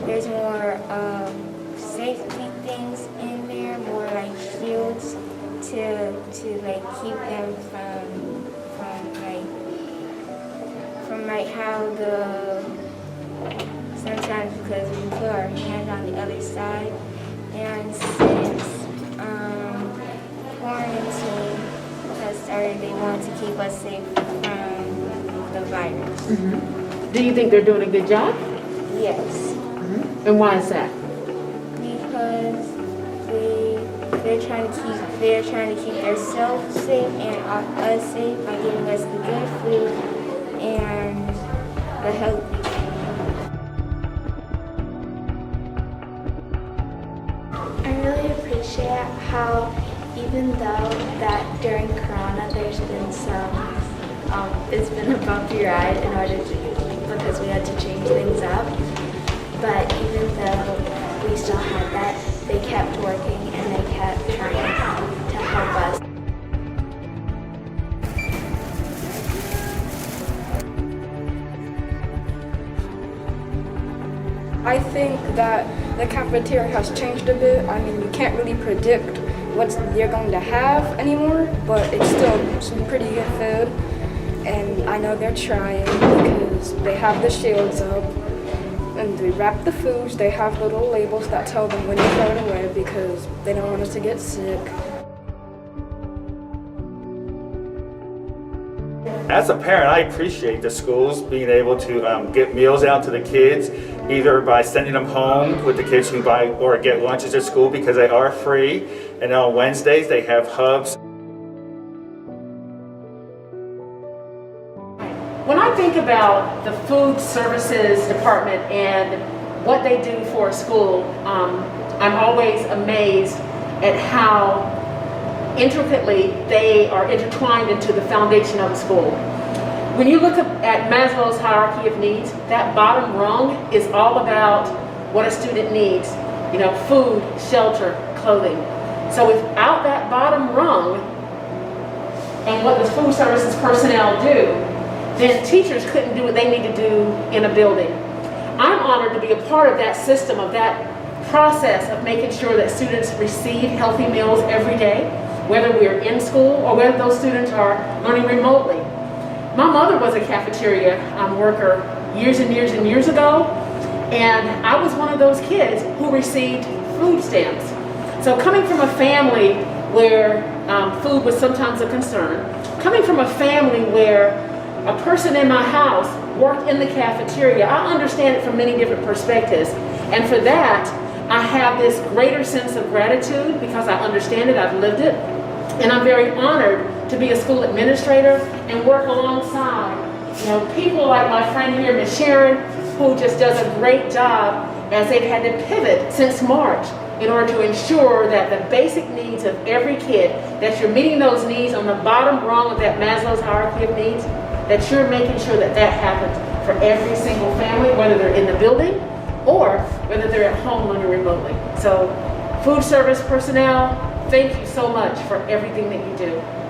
there's more safety things in there, more like shields to like keep them from like how the sometimes because we put our hand on the other side, and since quarantine has started, they want to keep us safe from the virus. Mm-hmm. Do you think they're doing a good job? Yes. Mm-hmm. And why is that? Because they're trying to keep themselves safe and us safe by giving us the good food and the healthy food. I really appreciate how even though that during Corona there's been it's been a bumpy ride because we had to change things up, but even though we still had that, they kept working and they kept trying to help us. I think that the cafeteria has changed a bit. I mean, you can't really predict what you're going to have anymore, but it's still some pretty good food. And I know they're trying because they have the shields up and they wrap the foods. They have little labels that tell them when you throw it away because they don't want us to get sick. As a parent, I appreciate the schools being able to get meals out to the kids, either by sending them home with the kids who buy or get lunches at school because they are free. And on Wednesdays, they have hubs. When I think about the food services department and what they do for a school, I'm always amazed at how intricately they are intertwined into the foundation of a school. When you look at Maslow's hierarchy of needs, that bottom rung is all about what a student needs, food, shelter, clothing. So without that bottom rung and what the food services personnel do, then teachers couldn't do what they need to do in a building. I'm honored to be a part of that system, of that process of making sure that students receive healthy meals every day, whether we're in school or whether those students are learning remotely. My mother was a cafeteria worker years and years and years ago, and I was one of those kids who received food stamps. So coming from a family where food was sometimes a concern, coming from a family where a person in my house worked in the cafeteria, I understand it from many different perspectives. And for that, I have this greater sense of gratitude because I understand it, I've lived it. And I'm very honored to be a school administrator and work alongside people like my friend here, Ms. Sharon, who just does a great job as they've had to pivot since March in order to ensure that the basic needs of every kid, that you're meeting those needs on the bottom rung of that Maslow's hierarchy of needs, that you're making sure that that happens for every single family, whether they're in the building or whether they're at home learning remotely. So food service personnel, thank you so much for everything that you do.